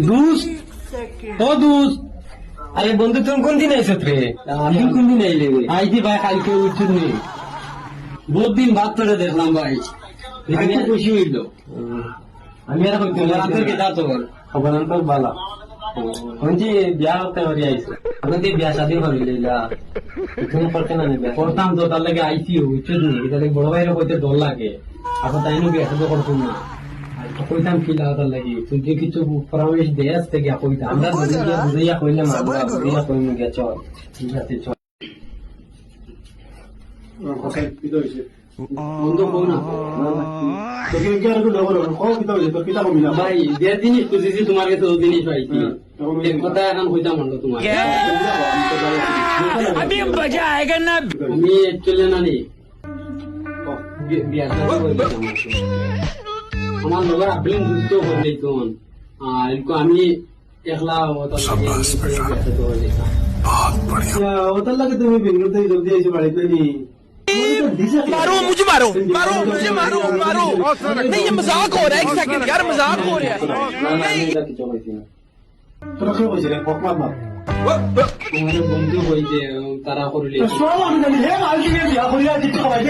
দুস ও দুস আরে বন্ধু তুমি কোন দিন আইসত রে? আমি কোন দিন আইলে রে? আইতি ভাই কালকে উঠছুন নি বহুত দিন বাদ করে দেখলাম ভাই এখানে খুশি হইল আমি আর কইতে তোমার আন্তর কে দাও তো বল খবর তো বালা কোনজি বিয়া হতে পারি আইছে আমাদের বিয়া শাদী করিলা তুমি করতে না নেবে করতাম তো তার লাগে আইসি উঠছুন নি এটা লাগে বড় ভাইরা কইতে ডর লাগে আবার তাই নো বিয়া তো করতাম না কইতাম কি লাগাতার লাগি তুই যে কিছু পরামর্শ দেয়াস থেকে কইতাম আমরা বুঝাইয়া কইলাম আমরা বুঝাইয়া কইমু গে চল ঠিক আছে চল বন্ধু কো না তোকে কি আর কোনো খবর কো কি তো তোর কিতা কমিলা ভাই যে জিনিস খুঁজেছি তোমার কাছে ওই জিনিস পাইছি এক কথা এখন কইতাম না তোমার अभी मजा आएगा ना। আমি একচুয়ালি না নি বিয়া আমার লগর আপনি যুক্ত করলে তখন আর আমি একলা ওটার লাগে তুমি বেঙ্গলুরু থেকে জলদি এসে বাড়িতে নি मारो मुझे मारो मारो मुझे मारो मारो नहीं ये मजाक हो रहा है एक सेकंड यार मजाक हो रहा है তোরা কি কইছিস রে পকমাত না তোমার বন্ধু হইছে তারা করলে সব আমি জানি হে আলজি বিয়া করিয়া দিতে খাওয়াই